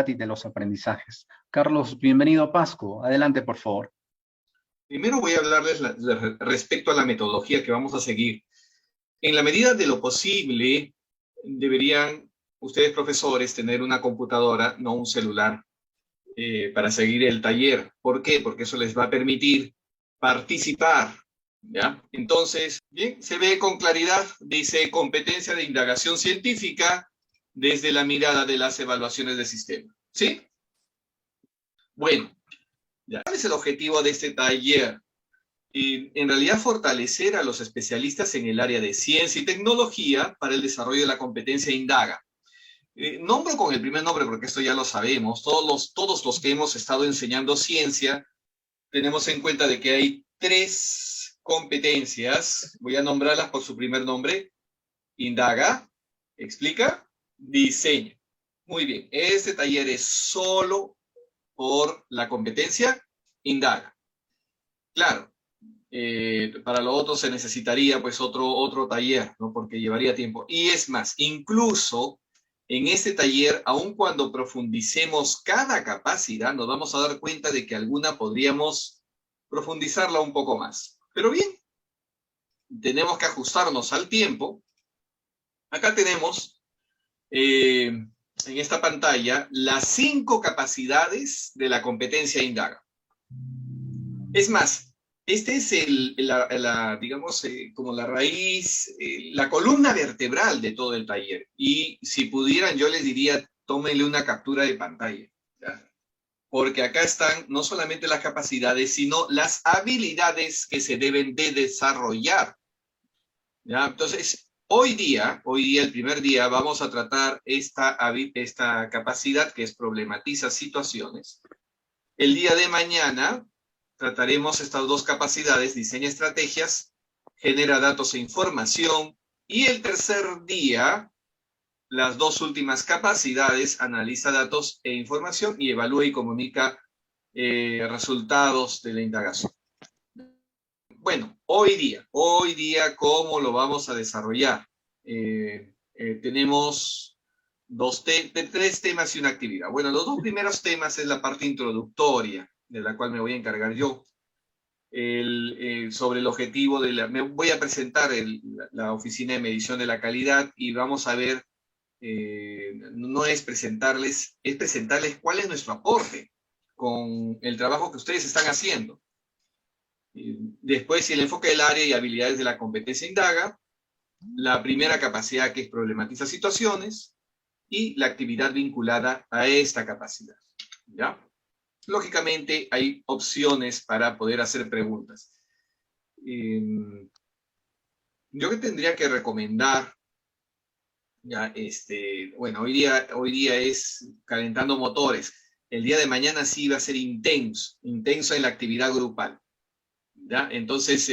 y de los aprendizajes. Carlos, bienvenido a Pasco. Adelante, por favor. Primero voy a hablarles respecto a la metodología que vamos a seguir. En la medida de lo posible, deberían ustedes, profesores, tener una computadora, no un celular, para seguir el taller. ¿Por qué? Porque eso les va a permitir participar, ¿ya? Entonces, bien, se ve con claridad, dice competencia de indagación científica desde la mirada de las evaluaciones de sistema. ¿Sí? Bueno, ya. ¿Cuál es el objetivo de este taller? En realidad, fortalecer a los especialistas en el área de ciencia y tecnología para el desarrollo de la competencia indaga. Nombro con el primer nombre porque esto ya lo sabemos. Todos los que hemos estado enseñando ciencia tenemos en cuenta de que hay 3 competencias. Voy a nombrarlas por su primer nombre. Indaga, explica, diseña. Muy bien, este taller es solo por la competencia indaga. Claro, para lo otro se necesitaría pues otro taller, ¿no? Porque llevaría tiempo. Y es más, incluso en este taller, aun cuando profundicemos cada capacidad, nos vamos a dar cuenta de que alguna podríamos profundizarla un poco más. Pero bien, tenemos que ajustarnos al tiempo. Acá tenemos en esta pantalla las 5 capacidades de la competencia indaga. Es más, este es digamos, como la raíz, la columna vertebral de todo el taller. Y si pudieran, yo les diría, tómenle una captura de pantalla, ¿ya? Porque acá están no solamente las capacidades, sino las habilidades que se deben de desarrollar, ¿ya? Entonces, hoy día, el primer día, vamos a tratar esta capacidad que es problematiza situaciones. El día de mañana trataremos estas 2 capacidades, diseña estrategias, genera datos e información, y el tercer día, las 2 últimas capacidades, analiza datos e información y evalúa y comunica resultados de la indagación. Bueno, hoy día, ¿cómo lo vamos a desarrollar? Tenemos 3 temas y una actividad. Bueno, los 2 primeros temas es la parte introductoria, de la cual me voy a encargar yo. Sobre el objetivo me voy a presentar la oficina de medición de la calidad y vamos a ver, no es presentarles, es presentarles cuál es nuestro aporte con el trabajo que ustedes están haciendo. Después, el enfoque del área y habilidades de la competencia indaga, la primera capacidad que es problematiza situaciones y la actividad vinculada a esta capacidad, ¿ya? Lógicamente, hay opciones para poder hacer preguntas. Yo que tendría que recomendar, ya, bueno, hoy día es calentando motores. El día de mañana sí va a ser intenso en la actividad grupal, ¿ya? Entonces,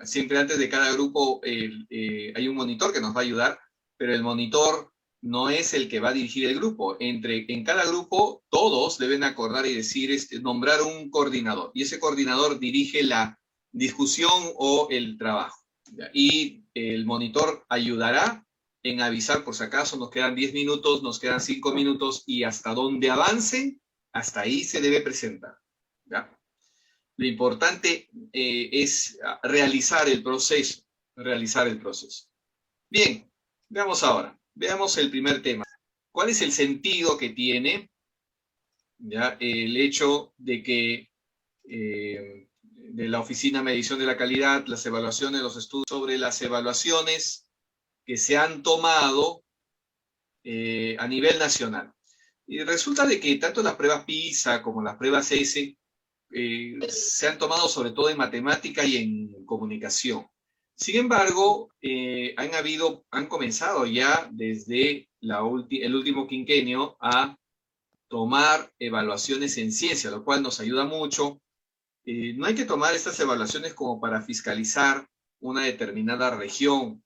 siempre antes de cada grupo hay un monitor que nos va a ayudar, pero el monitor no es el que va a dirigir el grupo. En cada grupo todos deben acordar y decir, nombrar un coordinador, y ese coordinador dirige la discusión o el trabajo, ¿ya? Y el monitor ayudará en avisar por si acaso nos quedan 10 minutos, nos quedan 5 minutos, y hasta donde avancen, hasta ahí se debe presentar, ¿ya? Lo importante es realizar el proceso. Bien, veamos el primer tema. ¿Cuál es el sentido que tiene, ya, el hecho de que de la Oficina de Medición de la Calidad, las evaluaciones, los estudios sobre las evaluaciones que se han tomado a nivel nacional? Y resulta de que tanto las pruebas PISA como las pruebas ESE se han tomado sobre todo en matemática y en comunicación. Sin embargo, han comenzado ya desde el último quinquenio a tomar evaluaciones en ciencia, lo cual nos ayuda mucho. No hay que tomar estas evaluaciones como para fiscalizar una determinada región.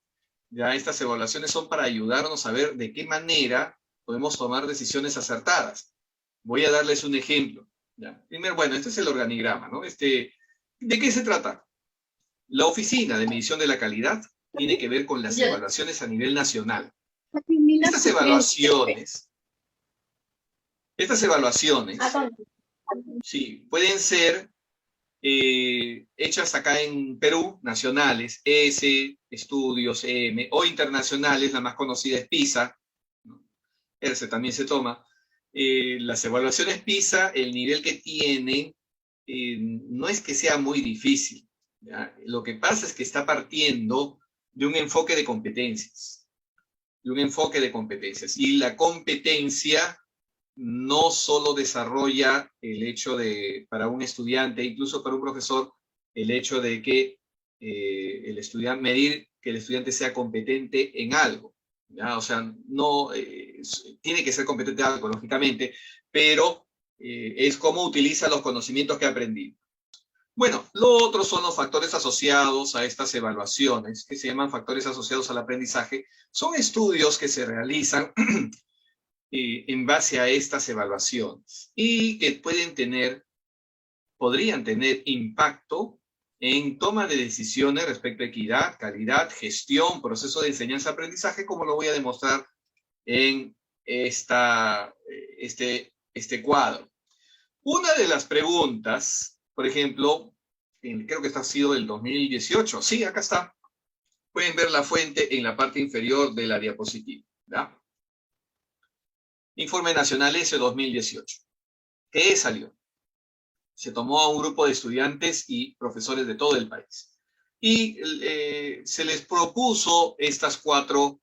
Ya estas evaluaciones son para ayudarnos a ver de qué manera podemos tomar decisiones acertadas. Voy a darles un ejemplo. ¿Ya? Primero, bueno, este es el organigrama, ¿no? ¿De qué se trata? La Oficina de Medición de la Calidad tiene que ver con las evaluaciones a nivel nacional. Estas evaluaciones Estas evaluaciones, sí, pueden ser hechas acá en Perú, nacionales, ESE, Estudios, EM, o internacionales, la más conocida es PISA, ¿no? ERCE también se toma. Las evaluaciones PISA, el nivel que tienen, no es que sea muy difícil, ¿ya? Lo que pasa es que está partiendo de un enfoque de competencias, y la competencia no solo desarrolla el hecho de, para un estudiante, incluso para un profesor, el hecho de que el estudiante, medir que el estudiante sea competente en algo, ¿ya? O sea, no tiene que ser competente en algo, lógicamente, pero es cómo utiliza los conocimientos que ha aprendido. Bueno, lo otro son los factores asociados a estas evaluaciones, que se llaman factores asociados al aprendizaje. Son estudios que se realizan en base a estas evaluaciones y que podrían tener impacto en toma de decisiones respecto a equidad, calidad, gestión, proceso de enseñanza-aprendizaje, como lo voy a demostrar en este cuadro. Una de las preguntas, por ejemplo, creo que esta ha sido del 2018. Sí, acá está. Pueden ver la fuente en la parte inferior de la diapositiva, ¿verdad? Informe Nacional S 2018. ¿Qué salió? Se tomó a un grupo de estudiantes y profesores de todo el país. Y se les propuso estas 4,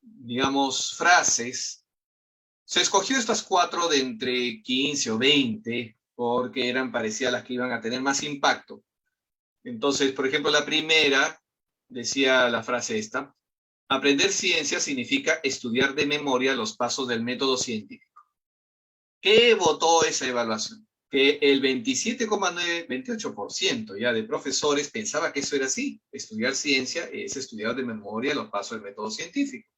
digamos, frases. Se escogió estas 4 de entre 15 o 20, porque eran parecidas las que iban a tener más impacto. Entonces, por ejemplo, la primera decía la frase esta: aprender ciencia significa estudiar de memoria los pasos del método científico. ¿Qué votó esa evaluación? Que el 27,9, 28% ya de profesores pensaba que eso era así. Estudiar ciencia es estudiar de memoria los pasos del método científico.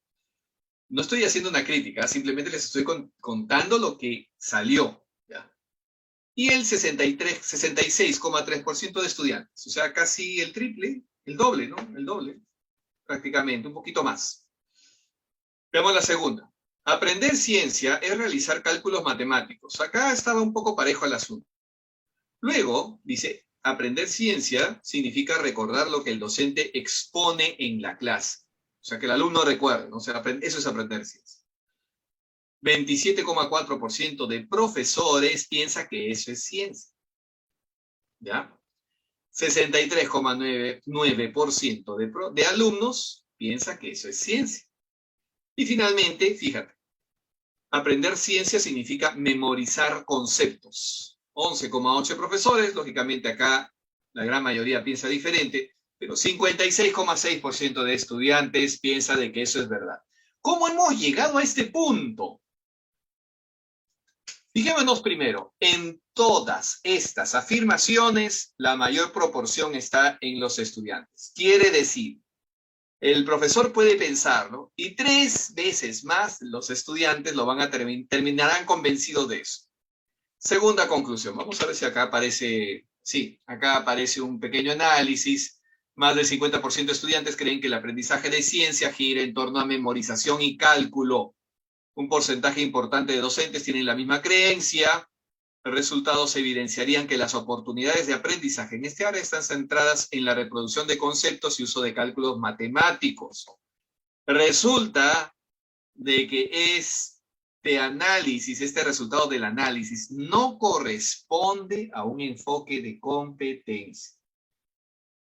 No estoy haciendo una crítica, simplemente les estoy contando lo que salió, ¿ya? Y el 66,3% de estudiantes, o sea, casi el triple, el doble, ¿no? El doble, prácticamente, un poquito más. Veamos la segunda. Aprender ciencia es realizar cálculos matemáticos. Acá estaba un poco parejo el asunto. Luego, dice, aprender ciencia significa recordar lo que el docente expone en la clase. O sea, que el alumno recuerde, ¿no? O sea, eso es aprender ciencia. 27,4% de profesores piensa que eso es ciencia, ¿ya? 63,9% de alumnos piensa que eso es ciencia. Y finalmente, fíjate, aprender ciencia significa memorizar conceptos. 11,8 profesores, lógicamente acá la gran mayoría piensa diferente, pero 56,6% de estudiantes piensa de que eso es verdad. ¿Cómo hemos llegado a este punto? Fijémonos primero, en todas estas afirmaciones, la mayor proporción está en los estudiantes. Quiere decir, el profesor puede pensarlo y 3 veces más los estudiantes lo van a terminarán convencidos de eso. Segunda conclusión, vamos a ver si acá aparece, sí, acá aparece un pequeño análisis. Más del 50% de estudiantes creen que el aprendizaje de ciencia gira en torno a memorización y cálculo. Un porcentaje importante de docentes tienen la misma creencia. Los resultados evidenciarían que las oportunidades de aprendizaje en este área están centradas en la reproducción de conceptos y uso de cálculos matemáticos. Resulta de que este resultado del análisis no corresponde a un enfoque de competencia.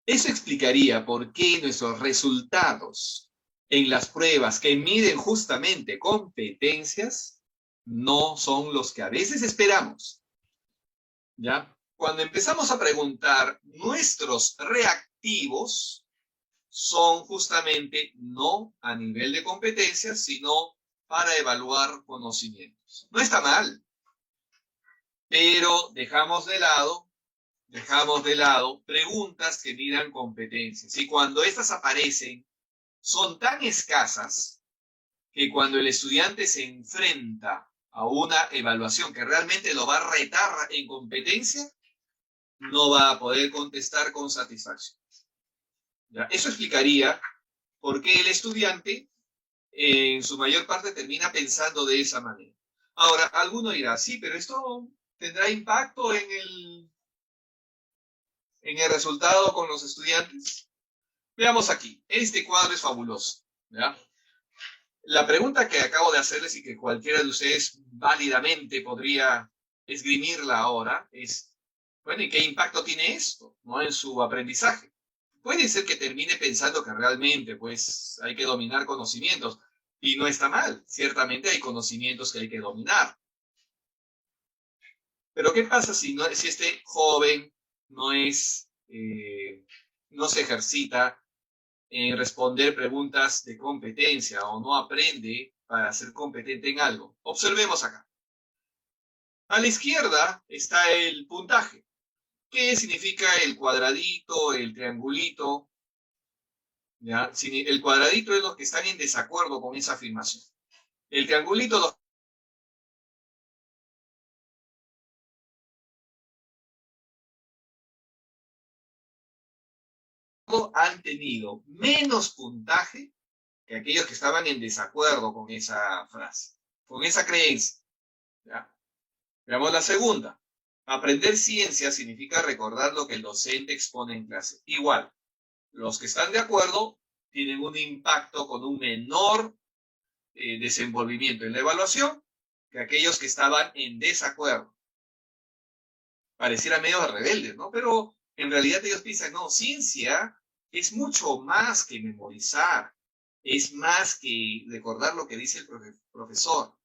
Eso explicaría por qué nuestros resultados en las pruebas que miden justamente competencias no son los que a veces esperamos, ¿ya? Cuando empezamos a preguntar, nuestros reactivos son justamente no a nivel de competencias, sino para evaluar conocimientos. No está mal, pero dejamos de lado preguntas que midan competencias. Y cuando estas aparecen, son tan escasas que cuando el estudiante se enfrenta a una evaluación que realmente lo va a retar en competencia, no va a poder contestar con satisfacción. ¿Ya? Eso explicaría por qué el estudiante en su mayor parte termina pensando de esa manera. Ahora, alguno dirá, sí, pero esto tendrá impacto en el resultado con los estudiantes. Veamos aquí, este cuadro es fabuloso, ¿ya? La pregunta que acabo de hacerles y que cualquiera de ustedes válidamente podría esgrimirla ahora es, bueno, ¿y qué impacto tiene esto, ¿no? En su aprendizaje? Puede ser que termine pensando que realmente, pues, hay que dominar conocimientos. Y no está mal. Ciertamente hay conocimientos que hay que dominar. Pero ¿qué pasa si este joven no no se ejercita en responder preguntas de competencia o no aprende para ser competente en algo? Observemos acá. A la izquierda está el puntaje. ¿Qué significa el cuadradito, el triangulito? ¿Ya? El cuadradito es los que están en desacuerdo con esa afirmación. El triangulito, los han tenido menos puntaje que aquellos que estaban en desacuerdo con esa frase, con esa creencia. ¿Ya? Veamos la segunda. Aprender ciencia significa recordar lo que el docente expone en clase. Igual, los que están de acuerdo tienen un impacto con un menor desenvolvimiento en la evaluación que aquellos que estaban en desacuerdo. Pareciera medio rebelde, ¿no? Pero en realidad ellos piensan, no, ciencia es mucho más que memorizar, es más que recordar lo que dice el profesor.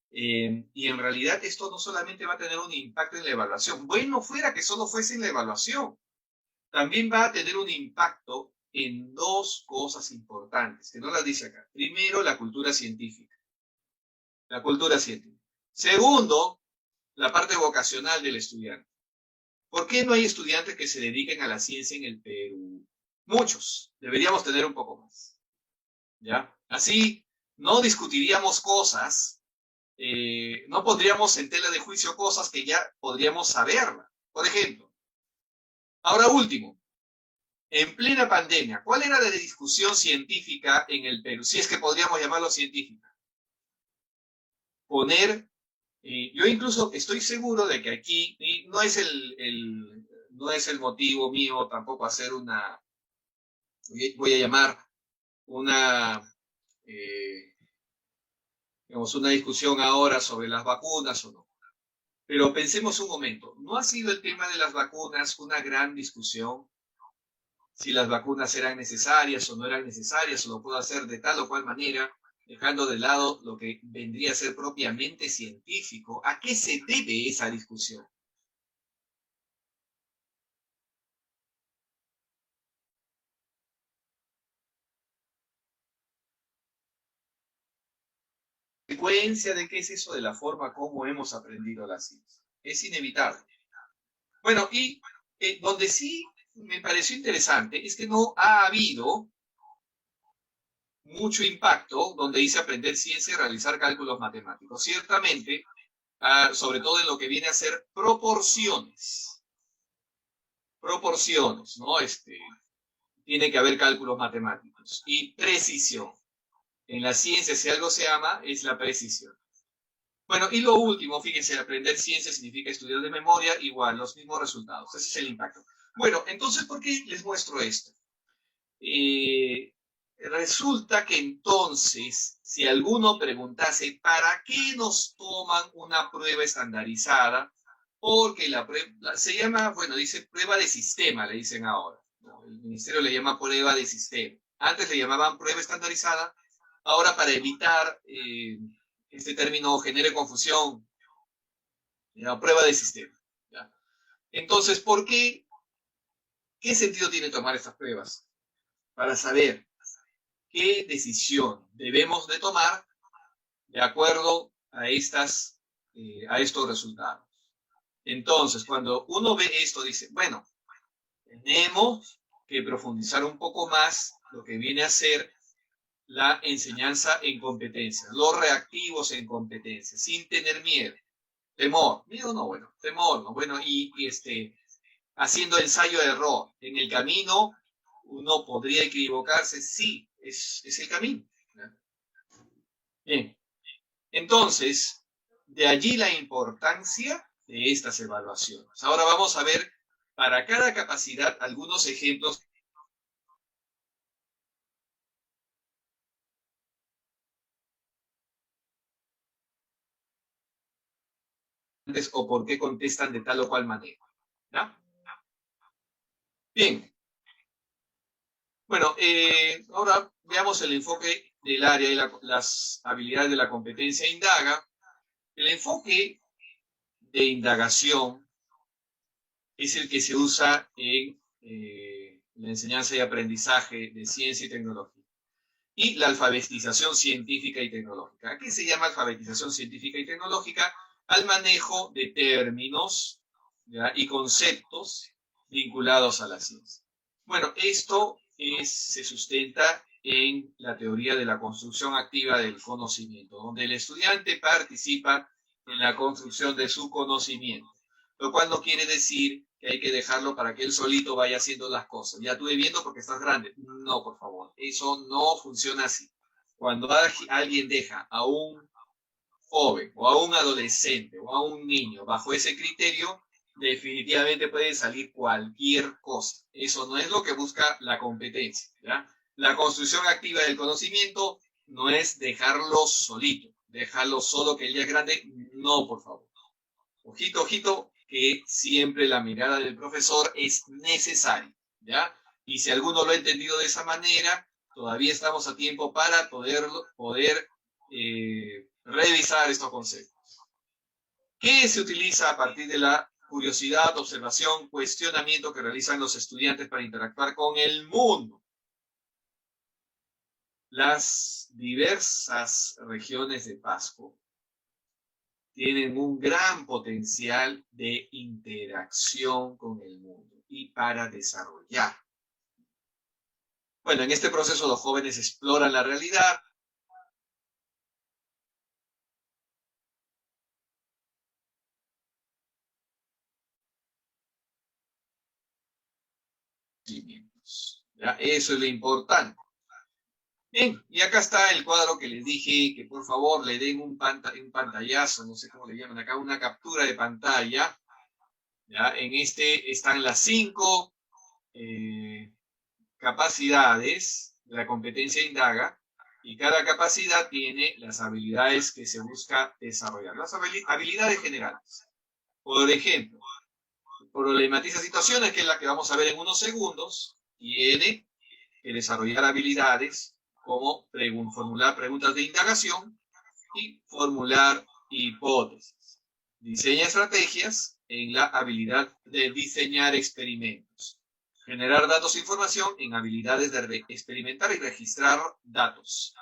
Y en realidad esto no solamente va a tener un impacto en la evaluación, bueno fuera que solo fuese en la evaluación, también va a tener un impacto en dos cosas importantes, que no las dice acá. Primero, la cultura científica. La cultura científica. Segundo, la parte vocacional del estudiante. ¿Por qué no hay estudiantes que se dediquen a la ciencia en el Perú? Muchos. Deberíamos tener un poco más. ¿Ya? Así no discutiríamos cosas, no pondríamos en tela de juicio cosas que ya podríamos saberla. Por ejemplo, ahora último, en plena pandemia, ¿cuál era la discusión científica en el Perú? Si es que podríamos llamarlo científica. Poner, yo incluso estoy seguro de que aquí, y no es no es el motivo mío tampoco hacer voy a llamar una, digamos, una discusión ahora sobre las vacunas o no. Pero pensemos un momento, ¿no ha sido el tema de las vacunas una gran discusión? Si las vacunas eran necesarias o no eran necesarias, o lo puedo hacer de tal o cual manera, dejando de lado lo que vendría a ser propiamente científico. ¿A qué se debe esa discusión? ¿Consecuencia de qué es eso de la forma como hemos aprendido la ciencia? Es inevitable. Bueno, y donde sí me pareció interesante es que no ha habido mucho impacto donde dice aprender ciencia y realizar cálculos matemáticos. Ciertamente, sobre todo en lo que viene a ser proporciones. Proporciones, ¿no? Tiene que haber cálculos matemáticos. Y precisión. En la ciencia, si algo se ama, es la precisión. Bueno, y lo último, fíjense, aprender ciencia significa estudiar de memoria, igual, los mismos resultados. Ese es el impacto. Bueno, entonces, ¿por qué les muestro esto? Resulta que entonces, si alguno preguntase, ¿para qué nos toman una prueba estandarizada? Porque la prueba se llama, bueno, dice prueba de sistema, le dicen ahora. ¿No? El ministerio le llama prueba de sistema. Antes le llamaban prueba estandarizada. Ahora, para evitar este término genere confusión, prueba de sistema. ¿Ya? Entonces, ¿por qué? ¿Qué sentido tiene tomar estas pruebas? Para saber qué decisión debemos de tomar de acuerdo a estos resultados. Entonces, cuando uno ve esto, dice, bueno, tenemos que profundizar un poco más lo que viene a ser la enseñanza en competencia, los reactivos en competencia, sin tener miedo, temor, miedo no, bueno, temor, no, bueno, y haciendo ensayo de error. En el camino uno podría equivocarse, sí, es el camino. Bien, entonces, De allí la importancia de estas evaluaciones. Ahora vamos a ver para cada capacidad algunos ejemplos o por qué contestan de tal o cual manera. ¿Ya? Bien. Bueno, ahora veamos el enfoque del área y las habilidades de la competencia indaga. El enfoque de indagación es el que se usa en la enseñanza y aprendizaje de ciencia y tecnología. Y la alfabetización científica y tecnológica. ¿A qué se llama alfabetización científica y tecnológica? Al manejo de términos, ¿ya?, y conceptos vinculados a la ciencia. Bueno, esto se sustenta en la teoría de la construcción activa del conocimiento, donde el estudiante participa en la construcción de su conocimiento, lo cual no quiere decir que hay que dejarlo para que él solito vaya haciendo las cosas. Ya estuve viendo porque estás grande. No, por favor, eso no funciona así. Cuando alguien deja a un joven o a un adolescente o a un niño bajo ese criterio, definitivamente puede salir cualquier cosa. Eso no es lo que busca la competencia, ¿ya? La construcción activa del conocimiento no es dejarlo solito, dejarlo solo que él ya es grande. No, por favor. Ojito, ojito, que siempre la mirada del profesor es necesaria, ¿ya? Y si alguno lo ha entendido de esa manera, todavía estamos a tiempo para poder revisar estos conceptos. ¿Qué se utiliza a partir de la curiosidad, observación, cuestionamiento que realizan los estudiantes para interactuar con el mundo? Las diversas regiones de Pasco tienen un gran potencial de interacción con el mundo y para desarrollar. Bueno, en este proceso los jóvenes exploran la realidad, ¿ya? Eso es lo importante. Bien, y acá está el cuadro que les dije que por favor le den un pantallazo, no sé cómo le llaman acá, una captura de pantalla. ¿Ya? En este están las 5 capacidades de la competencia indaga, y cada capacidad tiene las habilidades que se busca desarrollar. Las habilidades generales. Por ejemplo, problematiza situaciones, que es la que vamos a ver en unos segundos. Tiene que desarrollar habilidades como formular preguntas de indagación y formular hipótesis. Diseña estrategias en la habilidad de diseñar experimentos. Generar datos e información en habilidades de experimentar y registrar datos.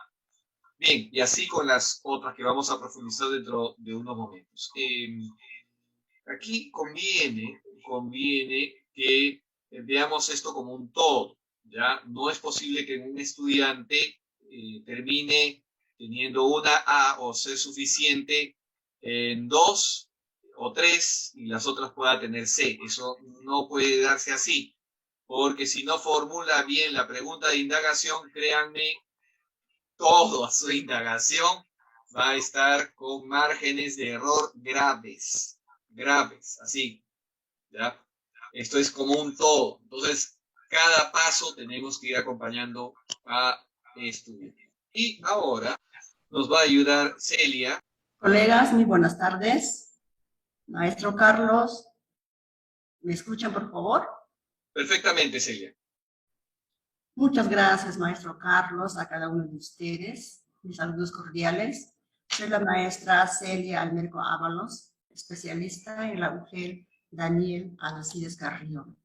Bien, y así con las otras que vamos a profundizar dentro de unos momentos. Aquí conviene que veamos esto como un todo. ¿Ya? No es posible que un estudiante termine teniendo una A o C suficiente en 2 o 3 y las otras pueda tener C. Eso no puede darse así, porque si no formula bien la pregunta de indagación, créanme, toda su indagación va a estar con márgenes de error graves, así. ¿Ya? Esto es como un todo. Entonces, cada paso tenemos que ir acompañando a estudiar. Y ahora nos va a ayudar Celia. Colegas, muy buenas tardes. Maestro Carlos, ¿me escuchan, por favor? Perfectamente, Celia. Muchas gracias, maestro Carlos, a cada uno de ustedes. Mis saludos cordiales. Soy la maestra Celia Almerco Ábalos, especialista en la UGEL Daniel Alcides Carrión.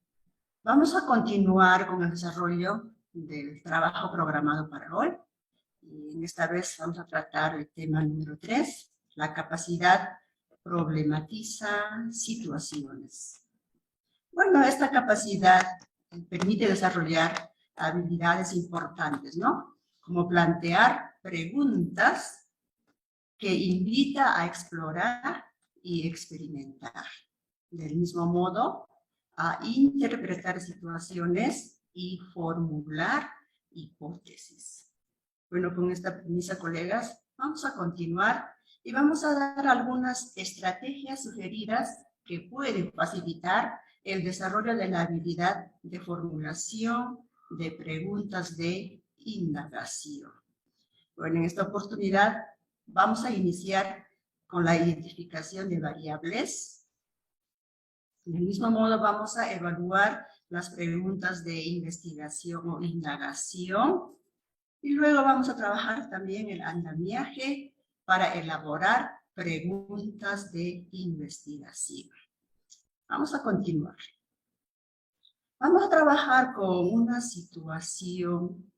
Vamos a continuar con el desarrollo del trabajo programado para hoy. Y esta vez vamos a tratar el tema número 3, la capacidad problematiza situaciones. Bueno, esta capacidad permite desarrollar habilidades importantes, ¿no? Como plantear preguntas que invita a explorar y experimentar. Del mismo modo, a interpretar situaciones y formular hipótesis. Bueno, con esta premisa, colegas, vamos a continuar Y vamos a dar algunas estrategias sugeridas que pueden facilitar el desarrollo de la habilidad de formulación de preguntas de indagación. Bueno, en esta oportunidad vamos a iniciar con la identificación de variables. Del mismo modo vamos a evaluar las preguntas de investigación o indagación. Y luego vamos a trabajar también el andamiaje para elaborar preguntas de investigación. Vamos a continuar. Vamos a trabajar con una situación,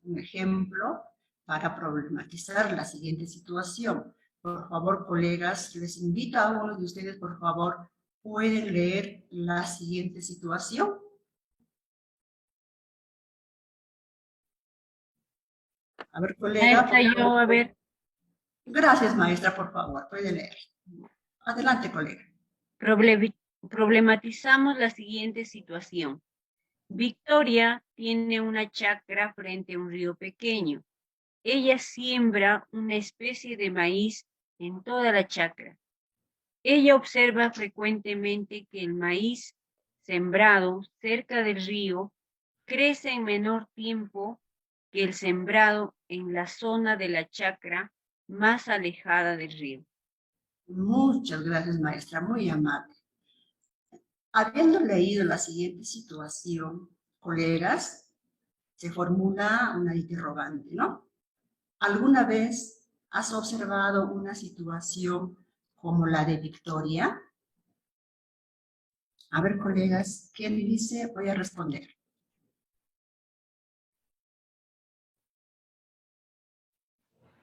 un ejemplo, para problematizar la siguiente situación. Por favor, colegas, les invito a uno de ustedes, por favor, ¿pueden leer la siguiente situación? A ver, colega. Maestra, a ver. Gracias, maestra, por favor, puede leer. Adelante, colega. Problematizamos la siguiente situación. Victoria tiene una chacra frente a un río pequeño. Ella siembra una especie de maíz en toda la chacra. Ella observa frecuentemente que el maíz sembrado cerca del río crece en menor tiempo que el sembrado en la zona de la chacra más alejada del río. Muchas gracias, maestra, muy amable. Habiendo leído la siguiente situación, colegas, se formula una interrogante, ¿no? ¿Alguna vez has observado una situación como la de Victoria? A ver, colegas, ¿quién dice? Voy a responder.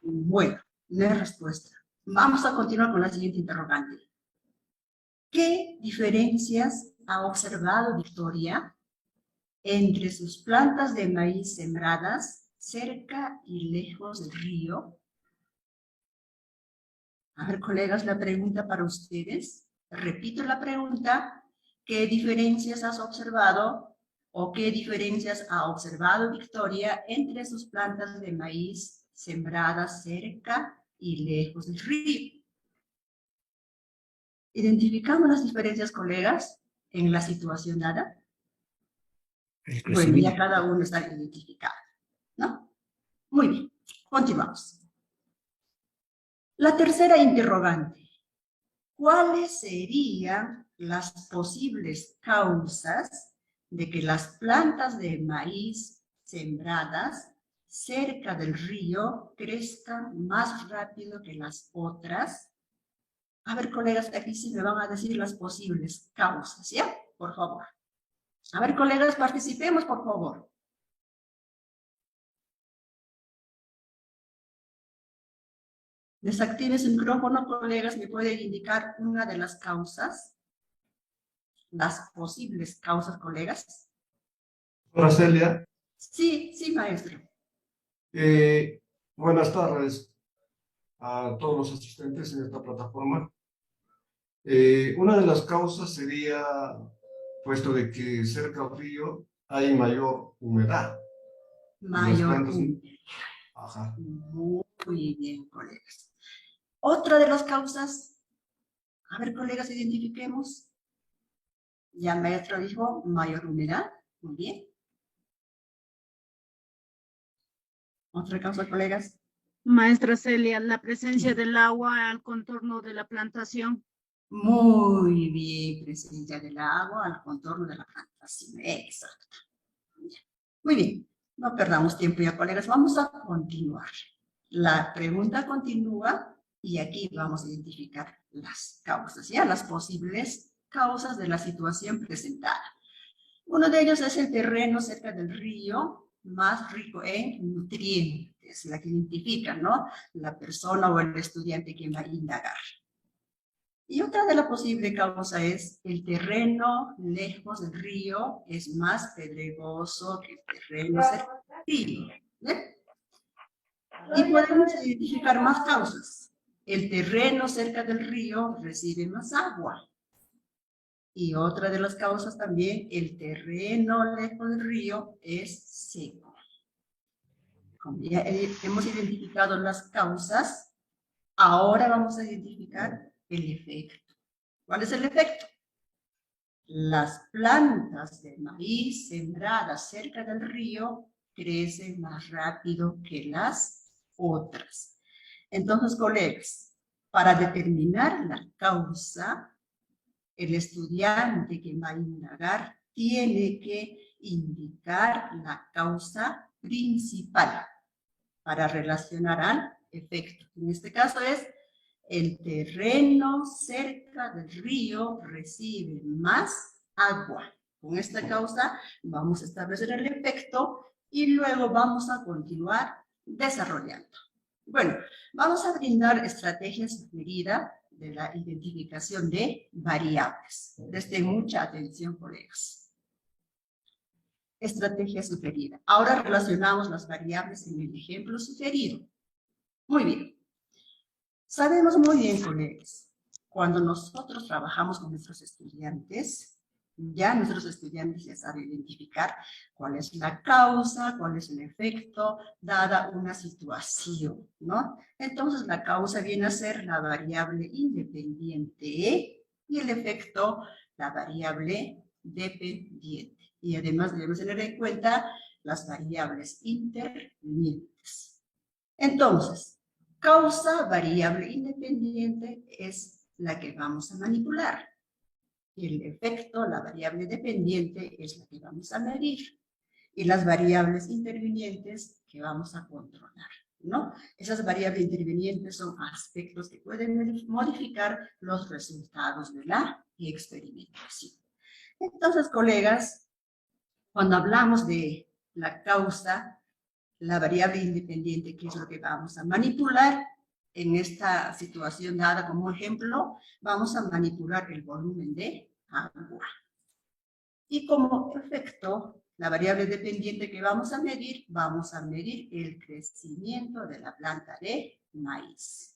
Bueno, no hay respuesta. Vamos a continuar con la siguiente interrogante. ¿Qué diferencias ha observado Victoria entre sus plantas de maíz sembradas cerca y lejos del río? A ver, colegas, la pregunta para ustedes. Repito la pregunta. ¿Qué diferencias has observado o qué diferencias ha observado Victoria entre sus plantas de maíz sembradas cerca y lejos del río? ¿Identificamos las diferencias, colegas, en la situación dada? Bueno, ya cada uno está identificado, ¿no? Muy bien, continuamos. La tercera interrogante. ¿Cuáles serían las posibles causas de que las plantas de maíz sembradas cerca del río crezcan más rápido que las otras? A ver, colegas, aquí sí me van a decir las posibles causas, ¿ya? Por favor. A ver, colegas, participemos, por favor. Desactive su micrófono, colegas, ¿me pueden indicar una de las causas? Las posibles causas, colegas. Hola, Celia. Sí, sí, maestro. Buenas tardes a todos los asistentes en esta plataforma. Una de las causas sería, puesto de que cerca del río hay mayor humedad. Mayor humedad. Ajá. Muy bien, colegas. Otra de las causas, a ver, colegas, identifiquemos. Ya el maestro dijo mayor humedad. Muy bien. Otra causa, colegas. Maestra Celia, la presencia del agua al contorno de la plantación. Muy bien, presencia del agua al contorno de la plantación. Exacto. Muy bien, no perdamos tiempo ya, colegas. Vamos a continuar. La pregunta continúa y aquí vamos a identificar las causas, ¿ya? Las posibles causas de la situación presentada. Uno de ellos es el terreno cerca del río más rico en nutrientes, la que identifica, ¿no? La persona o el estudiante que va a indagar. Y otra de las posibles causas es el terreno lejos del río es más pedregoso que el terreno cerca del río. ¿Eh? Y podemos identificar más causas. El terreno cerca del río recibe más agua. Y otra de las causas también, el terreno lejos del río es seco. Como ya hemos identificado las causas, Ahora vamos a identificar el efecto. ¿Cuál es el efecto? Las plantas de maíz sembradas cerca del río crecen más rápido que las otras. Entonces, colegas, para determinar la causa, el estudiante que va a indagar tiene que indicar la causa principal para relacionar al efecto. En este caso es el terreno cerca del río recibe más agua. Con esta causa vamos a establecer el efecto y luego vamos a continuar desarrollando. Bueno, vamos a brindar estrategias de medida de la identificación de variables. Presten mucha atención, colegas. Estrategia sugerida. Ahora relacionamos las variables en el ejemplo sugerido. Muy bien. Sabemos muy bien, colegas, cuando nosotros trabajamos con nuestros estudiantes, ya nuestros estudiantes ya saben identificar cuál es la causa, cuál es el efecto, dada una situación, ¿no? Entonces, la causa viene a ser la variable independiente y el efecto, la variable dependiente. Y además debemos tener en cuenta las variables intervinientes. Entonces, causa variable independiente es la que vamos a manipular. El efecto, la variable dependiente, es la que vamos a medir. Y las variables intervinientes que vamos a controlar, ¿no? Esas variables intervinientes son aspectos que pueden modificar los resultados de la experimentación. Entonces, colegas, cuando hablamos de la causa, la variable independiente, que es lo que vamos a manipular, en esta situación dada como ejemplo, vamos a manipular el volumen de agua. Y como efecto, la variable dependiente que vamos a medir el crecimiento de la planta de maíz.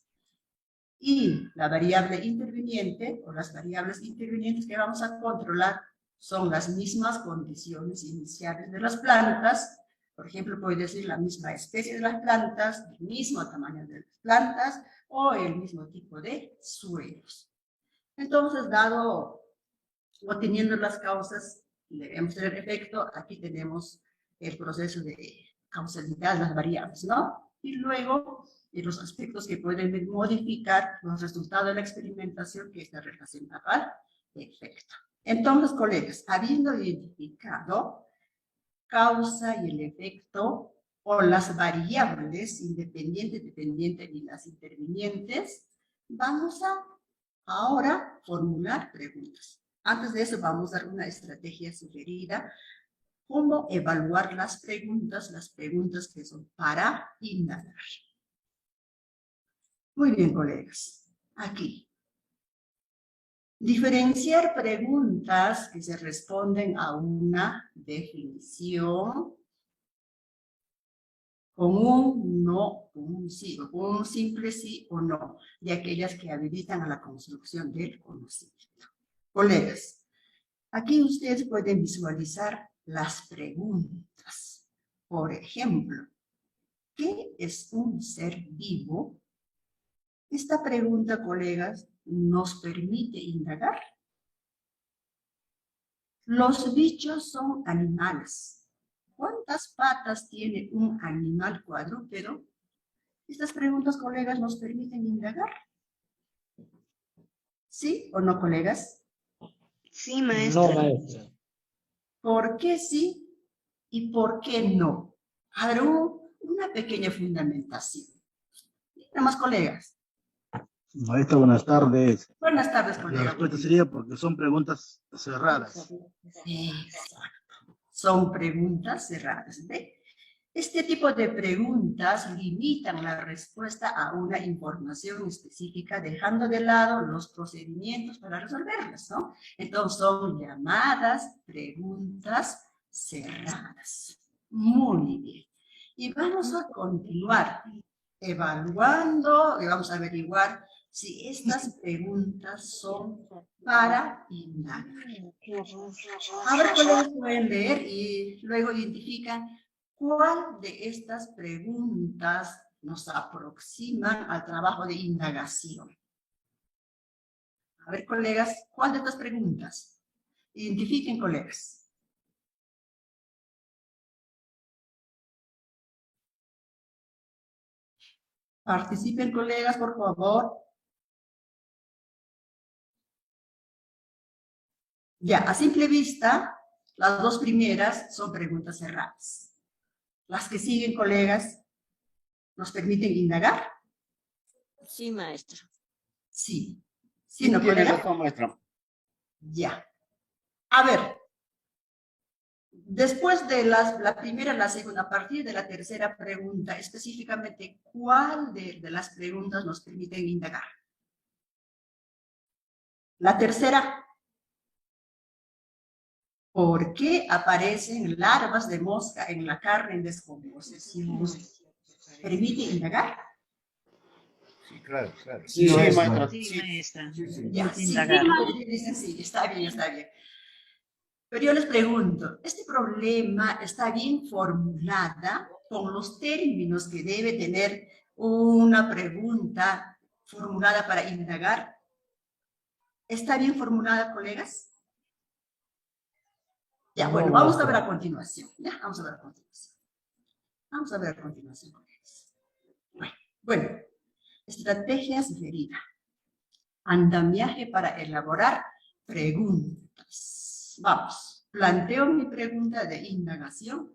Y la variable interviniente, o las variables intervinientes que vamos a controlar, son las mismas condiciones iniciales de las plantas. Por ejemplo, puede decir la misma especie de las plantas, el mismo tamaño de las plantas o el mismo tipo de suelos. Entonces, dado o teniendo las causas, debemos tener efecto, aquí tenemos el proceso de causalidad de las variables, ¿no? Y luego, los aspectos que pueden modificar los resultados de la experimentación que está relacionado al efecto. Entonces, colegas, habiendo identificado causa y el efecto, o las variables independiente, dependiente y las intervinientes, vamos a ahora formular preguntas. Antes de eso vamos a dar una estrategia sugerida, cómo evaluar las preguntas que son para indagar. Muy bien, colegas, aquí. Diferenciar preguntas que se responden a una definición con un no, con un sí, o con un simple sí o no, de aquellas que habilitan a la construcción del conocimiento. Colegas, aquí ustedes pueden visualizar las preguntas. Por ejemplo, ¿qué es un ser vivo? Esta pregunta, colegas, nos permite indagar. Los bichos son animales. ¿Cuántas patas tiene un animal cuadrúpedo? Estas preguntas, colegas, nos permiten indagar. ¿Sí o no, colegas? Sí, maestra. No, maestra. ¿Por qué sí y por qué no? A ver, una pequeña fundamentación. Nada más, colegas. Maestra, buenas tardes. Buenas tardes, La colegas. respuesta sería porque son preguntas cerradas. Exacto. Son preguntas cerradas. ¿Ve? Este tipo de preguntas limitan la respuesta a una información específica, dejando de lado los procedimientos para resolverlas, ¿no? Entonces son llamadas preguntas cerradas. Muy bien. Y vamos a continuar evaluando y vamos a averiguar si estas preguntas son para indagar. Ahora, colegas, pueden leer y luego identifican cuál de estas preguntas nos aproximan al trabajo de indagación. A ver, colegas, ¿cuál de estas preguntas? Identifiquen, colegas. Participen, colegas, por favor. Ya, a simple vista, las dos primeras son preguntas cerradas. Las que siguen, colegas, ¿nos permiten indagar? Sí, maestra. Sí. ¿Sí, no, colega? maestra. Ya. A ver. Después de la primera y la segunda, a partir de la tercera pregunta, específicamente, ¿cuál de las preguntas nos permiten indagar? La tercera. ¿Por qué aparecen larvas de mosca en la carne en descomposición? ¿Permite indagar? Sí, claro, claro. Sí, maestra. Sí, maestra. Sí, sí. Ya, sí, Indagar. dicen sí, está bien, está bien. Pero yo les pregunto, ¿este problema está bien formulada con los términos que debe tener una pregunta formulada para indagar? ¿Está bien formulada, colegas? Ya, bueno, vamos a ver a continuación. Ya, vamos a ver a continuación. Vamos a ver a continuación, colegas. Bueno, estrategia sugerida. Andamiaje para elaborar preguntas. Vamos, planteo mi pregunta de indagación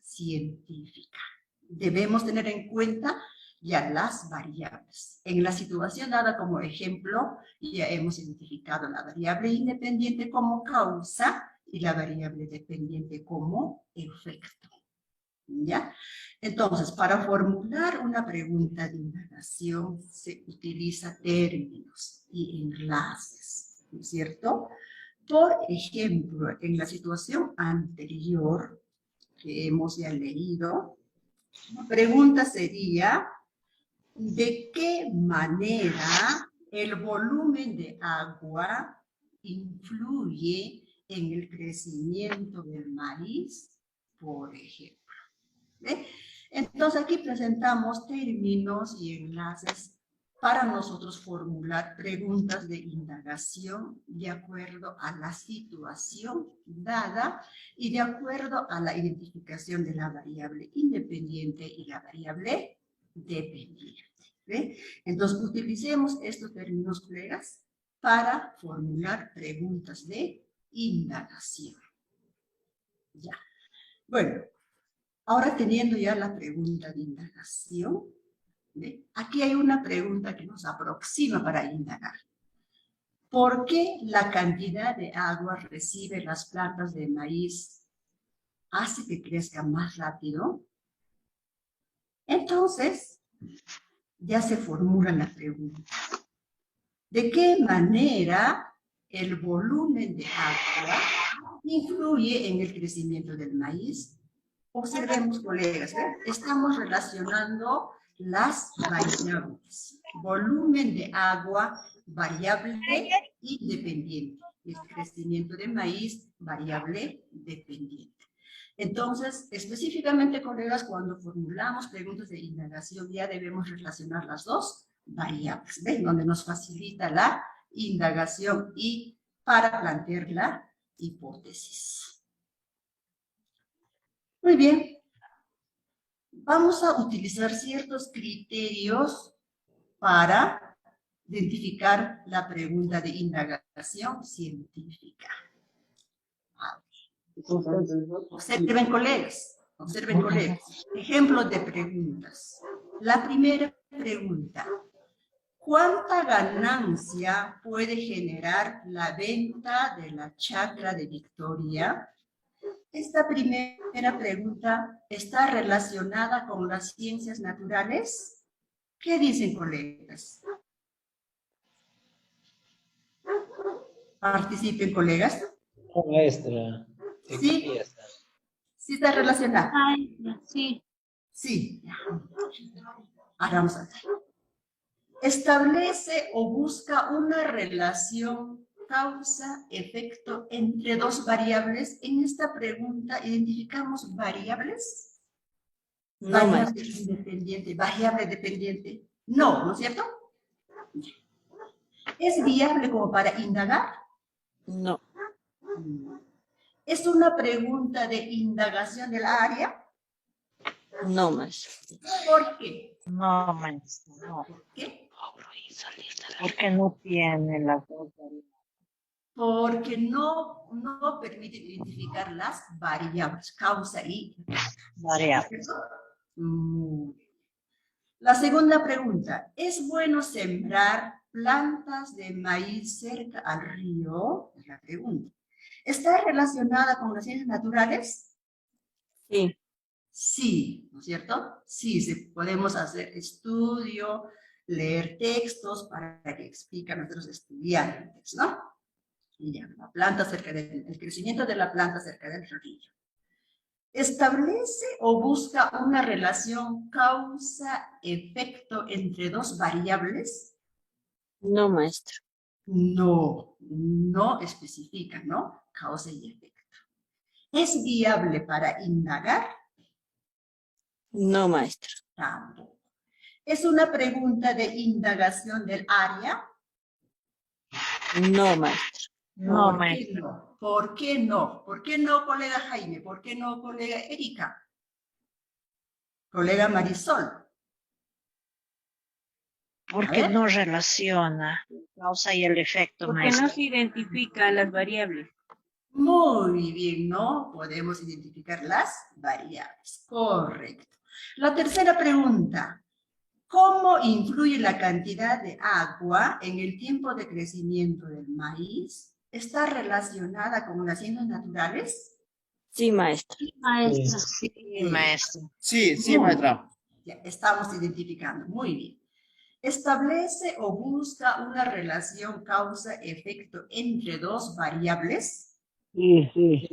científica. Debemos tener en cuenta ya las variables. En la situación dada como ejemplo, ya hemos identificado la variable independiente como causa y la variable dependiente como efecto. ¿Ya? Entonces, para formular una pregunta de indagación se utiliza términos y enlaces, ¿no es cierto? Por ejemplo, en la situación anterior que hemos ya leído, la pregunta sería, ¿de qué manera el volumen de agua influye en el crecimiento del maíz, por ejemplo? ¿Ve? Entonces aquí presentamos términos y enlaces para nosotros formular preguntas de indagación de acuerdo a la situación dada y de acuerdo a la identificación de la variable independiente y la variable dependiente. ¿Ve? Entonces utilicemos estos términos, colegas, para formular preguntas de indagación. Ya. Bueno. Ahora teniendo ya la pregunta de indagación, ¿ve? Aquí hay una pregunta que nos aproxima para indagar. ¿Por qué la cantidad de agua recibe las plantas de maíz hace que crezcan más rápido? Entonces, ya se formula la pregunta. ¿De qué manera el volumen de agua influye en el crecimiento del maíz? Observemos, colegas, ¿eh? Estamos relacionando las variables. Volumen de agua, variable independiente. El crecimiento de maíz, variable dependiente. Entonces, específicamente, colegas, cuando formulamos preguntas de indagación, ya debemos relacionar las dos variables, ¿ven? Donde nos facilita la indagación y para plantear la hipótesis. Muy bien, vamos a utilizar ciertos criterios para identificar la pregunta de indagación científica. Observen, colegas, ejemplos de preguntas. La primera pregunta, ¿cuánta ganancia puede generar la venta de la chacra de Victoria? Esta primera pregunta está relacionada con las ciencias naturales. ¿Qué dicen, colegas? Participen, colegas. Maestra. Sí. ¿Sí está relacionada? Sí. Sí. Ahora vamos a ver. Establece o busca una relación causa-efecto entre dos variables. En esta pregunta, ¿identificamos variables? No, Variable maestra. independiente, variable dependiente. No, ¿no es cierto? ¿Es viable como para indagar? No. ¿Es una pregunta de indagación del área? No, maestra. ¿Por qué? No, maestra, no. ¿Por qué? Porque no tiene las dos variables. Porque no permite identificar las variables, causa y Variables. Muy bien. La segunda pregunta, ¿es bueno sembrar plantas de maíz cerca al río? Es la pregunta. ¿Está relacionada con las ciencias naturales? Sí. Sí, ¿no es cierto? Sí, podemos hacer estudio, leer textos para que expliquen a nuestros estudiantes, ¿no? Y ya, la planta cerca el crecimiento de la planta cerca del río. ¿Establece o busca una relación causa-efecto entre dos variables? No, maestra. No especifica, ¿no? Causa y efecto. ¿Es viable para indagar? No, maestra. Tampoco. ¿Es una pregunta de indagación del área? No, maestra. No, ¿Por qué maestra. no? ¿Por qué no? ¿Por qué no, colega Jaime? ¿Por qué no, colega Erika? Colega Marisol. Porque ver. no relaciona la causa y el efecto, Porque maestra. no se identifican las variables. Muy bien, ¿no? Podemos identificar las variables. Correcto. La tercera pregunta. ¿Cómo influye la cantidad de agua en el tiempo de crecimiento del maíz? ¿Está relacionada con las ciencias naturales? Sí, maestra. Maestra. Sí, maestra. Sí, maestra. Ya, estamos identificando. Muy bien. ¿Establece o busca una relación causa-efecto entre dos variables? Sí,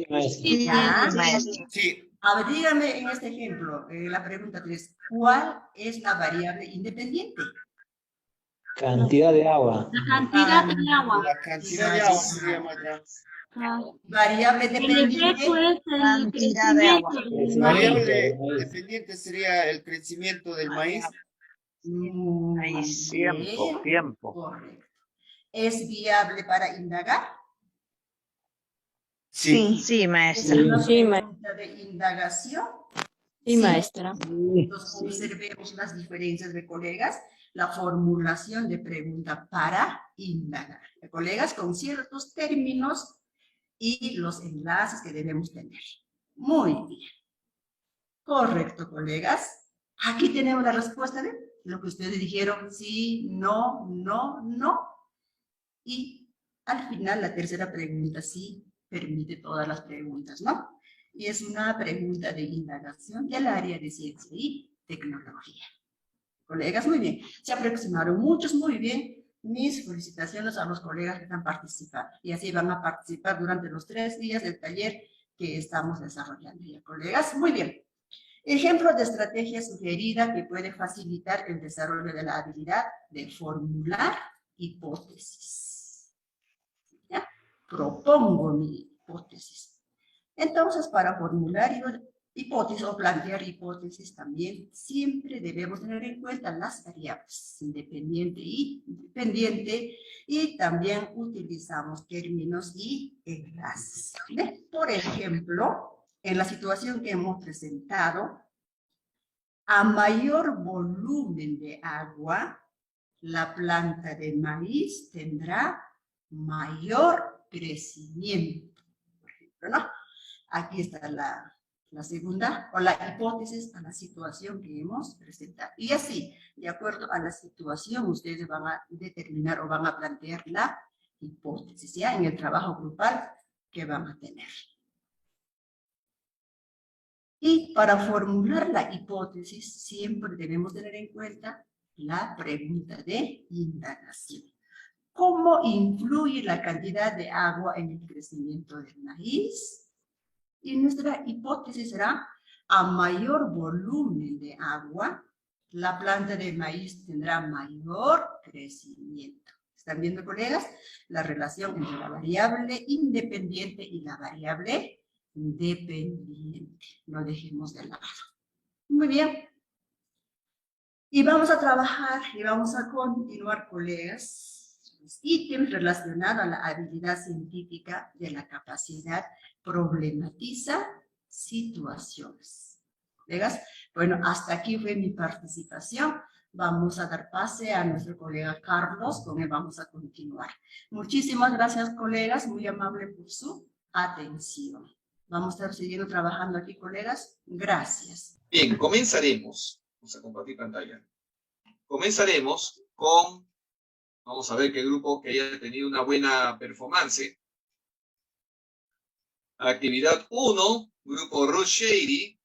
maestra. Sí, Ya. maestra. Sí. A ver, dígame en este ejemplo, la pregunta 3, ¿cuál es la variable independiente? Cantidad de agua. La cantidad de agua. La cantidad de agua sería, maestra. Variable El dependiente. efecto es el Cantidad de agua. crecimiento del maíz. Variable dependiente sería el crecimiento del maíz. Muy bien. Tiempo. Correcto. ¿Es viable para indagar? Sí. Sí, ¿Es maestra. una Sí, pregunta de indagación? Sí, maestra. Entonces, observemos las diferencias de colegas, la formulación de pregunta para indagar. De colegas con ciertos términos y los enlaces que debemos tener. Muy bien. Correcto, colegas. Aquí tenemos la respuesta de lo que ustedes dijeron, sí, no, no, no. Y al final la tercera pregunta sí permite todas las preguntas, ¿no? Y es una pregunta de indagación del área de ciencia y tecnología. Colegas, muy bien. Se aproximaron muchos, muy bien. Mis felicitaciones a los colegas que están participando. Y así van a participar durante los 3 días del taller que estamos desarrollando. Ya, colegas, muy bien. Ejemplo de estrategia sugerida que puede facilitar el desarrollo de la habilidad de formular hipótesis. ¿Ya? Propongo mi hipótesis. Entonces, para formular hipótesis o plantear hipótesis también siempre debemos tener en cuenta las variables independiente y dependiente y también utilizamos términos y enlaces. ¿Ve? Por ejemplo, en la situación que hemos presentado, a mayor volumen de agua, la planta de maíz tendrá mayor crecimiento. Por ejemplo, ¿no? Aquí está la segunda, o la hipótesis a la situación que hemos presentado. Y así, de acuerdo a la situación, ustedes van a determinar o van a plantear la hipótesis, ya en el trabajo grupal que van a tener. Y para formular la hipótesis, siempre debemos tener en cuenta la pregunta de indagación. ¿Cómo influye la cantidad de agua en el crecimiento del maíz? Y nuestra hipótesis será, a mayor volumen de agua, la planta de maíz tendrá mayor crecimiento. ¿Están viendo, colegas? La relación entre la variable independiente y la variable dependiente. Lo dejemos de lado. Muy bien. Y vamos a trabajar y vamos a continuar, colegas, los ítems relacionados a la habilidad científica de la capacidad problematiza situaciones. ¿Colegas? Bueno, hasta aquí fue mi participación. Vamos a dar pase a nuestro colega Carlos, con él vamos a continuar. Muchísimas gracias, colegas, muy amable por su atención. Vamos a estar siguiendo trabajando aquí, colegas. Gracias. Bien, comenzaremos. Vamos a compartir pantalla. Comenzaremos con, vamos a ver qué grupo que haya tenido una buena performance. Actividad 1, grupo Ruth Shady.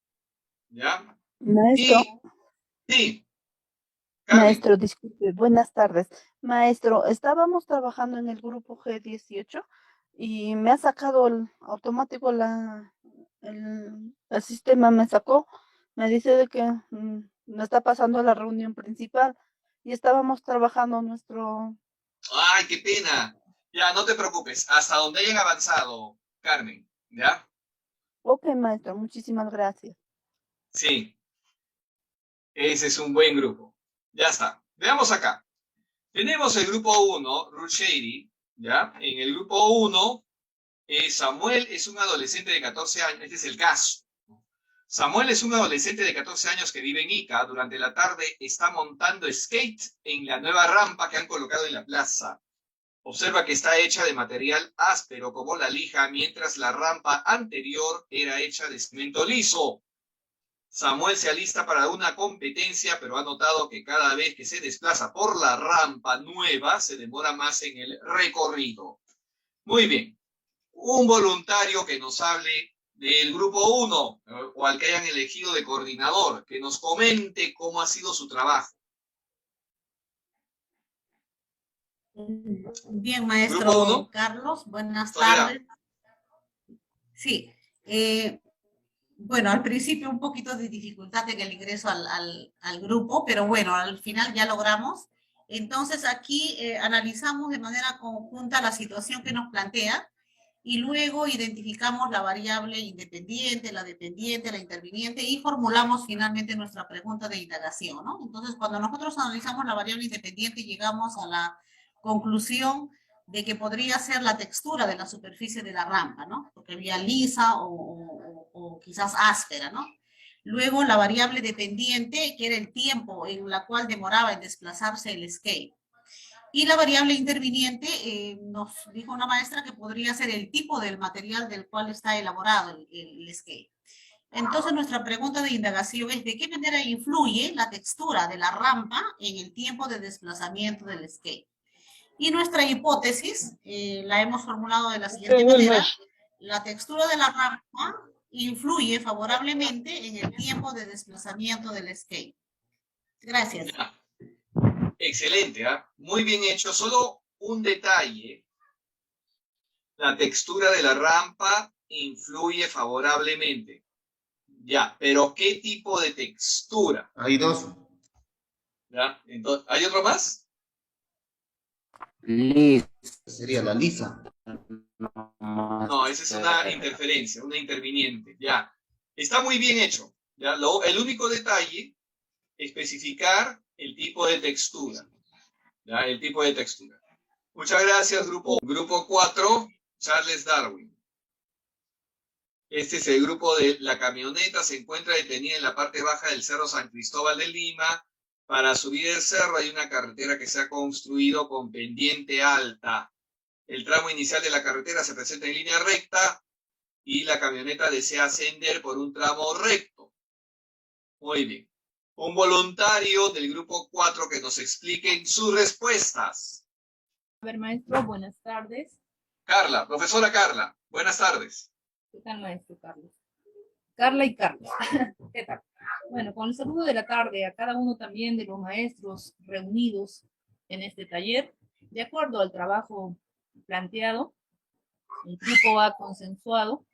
¿Ya? Maestro, Sí. Carmen. maestro, disculpe, buenas tardes. Maestro, estábamos trabajando en el grupo G18 y me ha sacado el automático el sistema me sacó, me dice de que no está pasando la reunión principal y estábamos trabajando nuestro... Ay, qué pena. Ya, no te preocupes. Hasta donde hayan avanzado, Carmen. ¿Ya? Ok, maestro, muchísimas gracias. Sí. Ese es un buen grupo. Ya está. Veamos acá. Tenemos el grupo 1, Ruth Shady. ¿Ya? En el grupo 1, Samuel es un adolescente de 14 años. Este es el caso. Samuel es un adolescente de 14 años que vive en Ica. Durante la tarde está montando skate en la nueva rampa que han colocado en la plaza. Observa que está hecha de material áspero como la lija, mientras la rampa anterior era hecha de cemento liso. Samuel se alista para una competencia, pero ha notado que cada vez que se desplaza por la rampa nueva, se demora más en el recorrido. Muy bien. Un voluntario que nos hable del grupo 1, o al que hayan elegido de coordinador, que nos comente cómo ha sido su trabajo. Bien, maestro Grupo 1. Carlos, buenas Soledad. tardes. Sí, bueno, al principio un poquito de dificultad en el ingreso al grupo, pero bueno, al final ya logramos. Entonces aquí analizamos de manera conjunta la situación que nos plantea y luego identificamos la variable independiente, la dependiente, la interviniente y formulamos finalmente nuestra pregunta de indagación, ¿no? Entonces, cuando nosotros analizamos la variable independiente, llegamos a la conclusión de que podría ser la textura de la superficie de la rampa, ¿no? Porque había lisa o quizás áspera, ¿no? Luego la variable dependiente, que era el tiempo en la cual demoraba en desplazarse el skate. Y la variable interviniente, nos dijo una maestra que podría ser el tipo del material del cual está elaborado el skate. Entonces nuestra pregunta de indagación es: ¿de qué manera influye la textura de la rampa en el tiempo de desplazamiento del skate? Y nuestra hipótesis la hemos formulado de la siguiente manera: la textura de la rampa influye favorablemente en el tiempo de desplazamiento del skate. Gracias. Ya. Excelente, ¿eh? Muy bien hecho. Solo un detalle. La textura de la rampa influye favorablemente. Ya, pero ¿qué tipo de textura? Hay dos. ¿Ya? Entonces, ¿hay otro más? Lisa. Sería la lisa. No, esa es una interferencia, una interviniente. Ya. Está muy bien hecho. ¿Ya? El único detalle, especificar el tipo de textura. ¿Ya? El tipo de textura. Muchas gracias, grupo 4, Charles Darwin. Este es el grupo de la camioneta. Se encuentra detenida en la parte baja del Cerro San Cristóbal de Lima. Para subir el cerro hay una carretera que se ha construido con pendiente alta. El tramo inicial de la carretera se presenta en línea recta y la camioneta desea ascender por un tramo recto. Muy bien. Un voluntario del grupo 4 que nos expliquen sus respuestas. A ver, maestro, buenas tardes. Carla, profesora Carla, buenas tardes. ¿Qué tal, maestro Carlos? Carla y Carlos. ¿Qué tal? Bueno, con el saludo de la tarde a cada uno también de los maestros reunidos en este taller, de acuerdo al trabajo planteado, el grupo ha consensuado,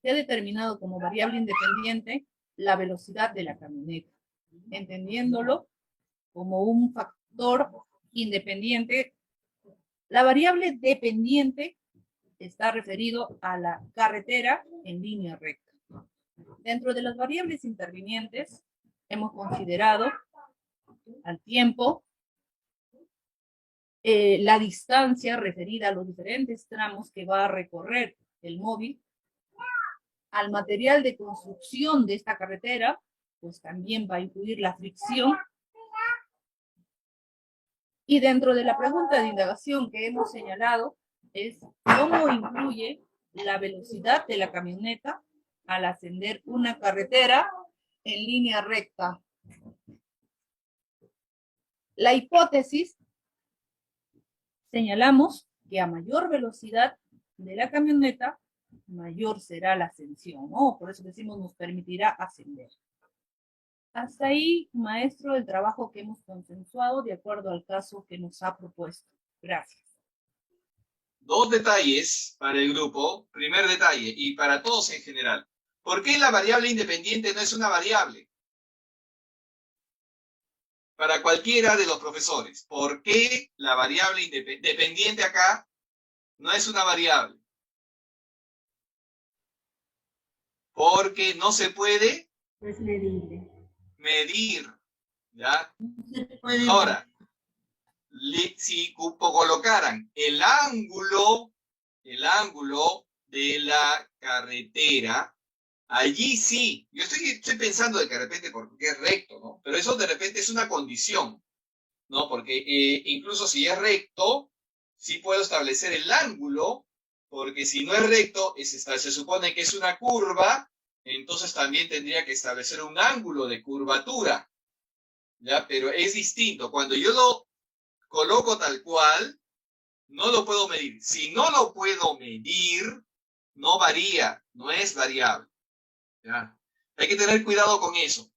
se ha determinado como variable independiente la velocidad de la camioneta, entendiéndolo como un factor independiente. La variable dependiente está referido a la carretera en línea recta. Dentro de las variables intervinientes, Hemos considerado al tiempo, la distancia referida a los diferentes tramos que va a recorrer el móvil, al material de construcción de esta carretera, pues también va a incluir la fricción. Y dentro de la pregunta de indagación que hemos señalado es cómo influye la velocidad de la camioneta al ascender una carretera en línea recta. La hipótesis, señalamos que a mayor velocidad de la camioneta, mayor será la ascensión, ¿no? Por eso decimos nos permitirá ascender. Hasta ahí, maestro, el trabajo que hemos consensuado de acuerdo al caso que nos ha propuesto. Gracias. 2 detalles para el grupo. Primer detalle, y para todos en general. ¿Por qué la variable independiente no es una variable? Para cualquiera de los profesores. ¿Por qué la variable independiente acá no es una variable? Porque no se puede Es medible. medir. ¿Ya? No se puede Ahora, si colocaran el ángulo de la carretera, allí sí, yo estoy pensando de que de repente porque es recto, ¿no? Pero eso de repente es una condición, ¿no? Porque incluso si es recto, sí puedo establecer el ángulo, porque si no es recto, se supone que es una curva, entonces también tendría que establecer un ángulo de curvatura, ¿ya? Pero es distinto. Cuando yo lo coloco tal cual, no lo puedo medir. Si no lo puedo medir, no varía, no es variable. ¿Ya? Hay que tener cuidado con eso.